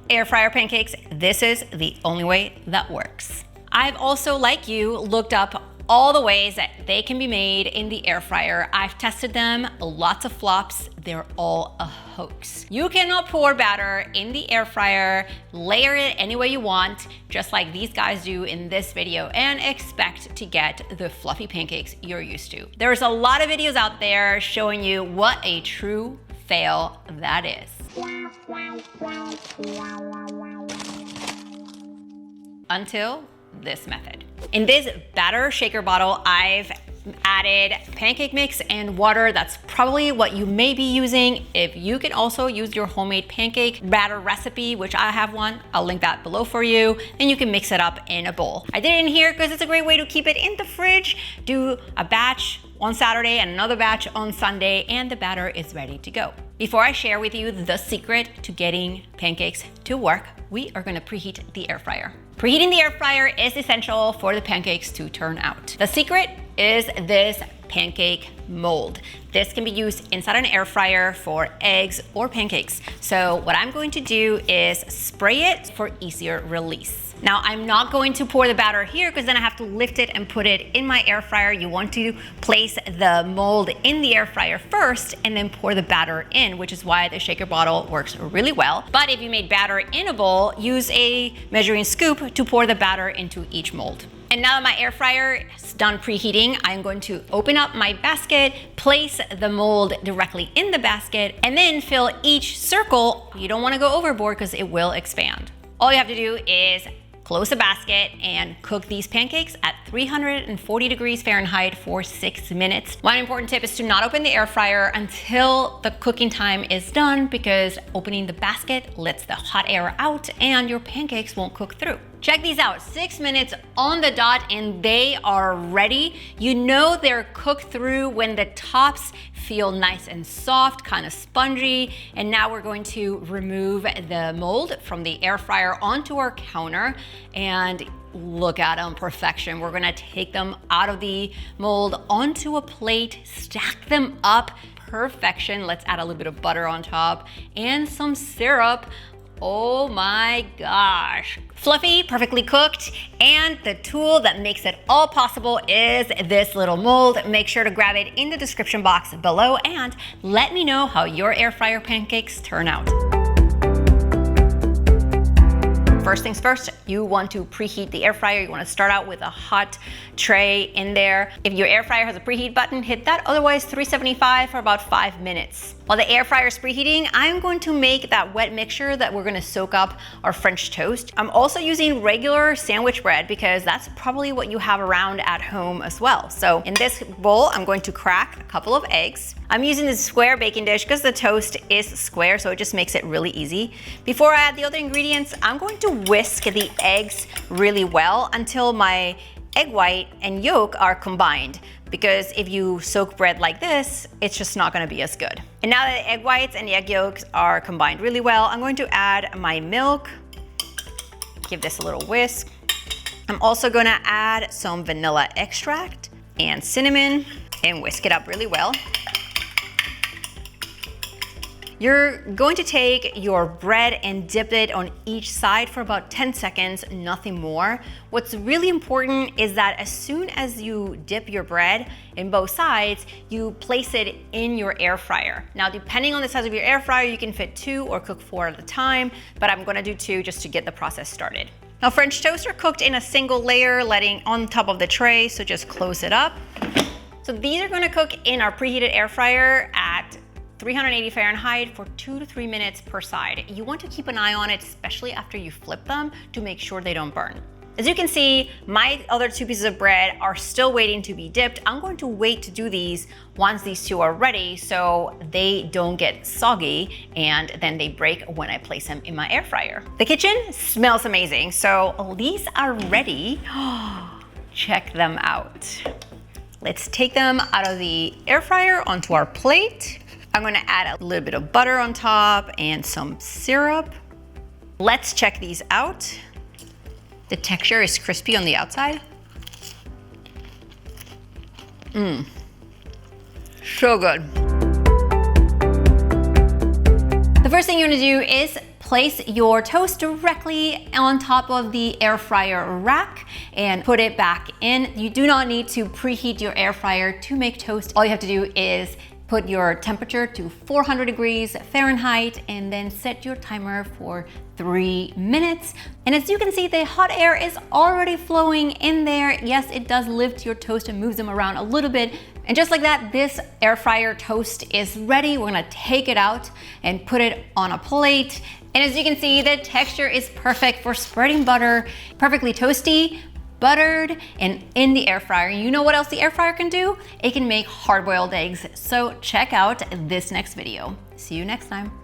air fryer pancakes, this is the only way that works. I've also, like you, looked up all the ways that they can be made in the air fryer. I've tested them, lots of flops. They're all a hoax. You cannot pour batter in the air fryer, layer it any way you want, just like these guys do in this video, and expect to get the fluffy pancakes you're used to. There's a lot of videos out there showing you what a true fail that is. Until this method. In this batter shaker bottle, I've added pancake mix and water. That's probably what you may be using. If you can also use your homemade pancake batter recipe, which I have one, I'll link that below for you, and you can mix it up in a bowl. I did it in here because it's a great way to keep it in the fridge. Do a batch on Saturday and another batch on Sunday, and the batter is ready to go. Before I share with you the secret to getting pancakes to work, we are gonna preheat the air fryer. Preheating the air fryer is essential for the pancakes to turn out. The secret is this pancake mold. This can be used inside an air fryer for eggs or pancakes. So what I'm going to do is spray it for easier release. Now, I'm not going to pour the batter here because then I have to lift it and put it in my air fryer. You want to place the mold in the air fryer first and then pour the batter in, which is why the shaker bottle works really well. But if you made batter in a bowl, use a measuring scoop to pour the batter into each mold. And now that my air fryer is done preheating, I'm going to open up my basket, place the mold directly in the basket, and then fill each circle. You don't want to go overboard because it will expand. All you have to do is close the basket and cook these pancakes at 340 degrees Fahrenheit for 6 minutes. One important tip is to not open the air fryer until the cooking time is done, because opening the basket lets the hot air out and your pancakes won't cook through. Check these out, 6 minutes on the dot and they are ready. You know they're cooked through when the tops feel nice and soft, kind of spongy. And now we're going to remove the mold from the air fryer onto our counter, and look at them, perfection. We're gonna take them out of the mold onto a plate, stack them up, perfection. Let's add a little bit of butter on top and some syrup. Oh my gosh. Fluffy, perfectly cooked, and the tool that makes it all possible is this little mold. Make sure to grab it in the description box below and let me know how your air fryer pancakes turn out. First things first, you want to preheat the air fryer. You want to start out with a hot tray in there. If your air fryer has a preheat button, hit that. Otherwise, 375 for about 5 minutes. While the air fryer is preheating, I'm going to make that wet mixture that we're going to soak up our French toast. I'm also using regular sandwich bread because that's probably what you have around at home as well. So in this bowl, I'm going to crack a couple of eggs. I'm using this square baking dish because the toast is square, so it just makes it really easy. Before I add the other ingredients, I'm going to whisk the eggs really well until my egg white and yolk are combined, because if you soak bread like this, it's just not going to be as good. And now that the egg whites and the egg yolks are combined really well, I'm going to add my milk, give this a little whisk. I'm also going to add some vanilla extract and cinnamon and whisk it up really well. You're going to take your bread and dip it on each side for about 10 seconds, nothing more. What's really important is that as soon as you dip your bread in both sides, you place it in your air fryer. Now, depending on the size of your air fryer, you can fit 2 or cook 4 at a time, but I'm gonna do 2 just to get the process started. Now, French toast are cooked in a single layer, letting on top of the tray, so just close it up. So these are gonna cook in our preheated air fryer at 380 Fahrenheit for 2 to 3 minutes per side. You want to keep an eye on it, especially after you flip them, to make sure they don't burn. As you can see, my other 2 pieces of bread are still waiting to be dipped. I'm going to wait to do these once these 2 are ready so they don't get soggy and then they break when I place them in my air fryer. The kitchen smells amazing, so these are ready. Check them out. Let's take them out of the air fryer onto our plate. I'm gonna add a little bit of butter on top and some syrup. Let's check these out. The texture is crispy on the outside. So good. The first thing you wanna do is place your toast directly on top of the air fryer rack and put it back in. You do not need to preheat your air fryer to make toast. All you have to do is put your temperature to 400 degrees Fahrenheit and then set your timer for 3 minutes. And as you can see, the hot air is already flowing in there. Yes, it does lift your toast and moves them around a little bit. And just like that, this air fryer toast is ready. We're gonna take it out and put it on a plate. And as you can see, the texture is perfect for spreading butter, perfectly toasty, buttered, and in the air fryer. You know what else the air fryer can do? It can make hard-boiled eggs. So check out this next video. See you next time.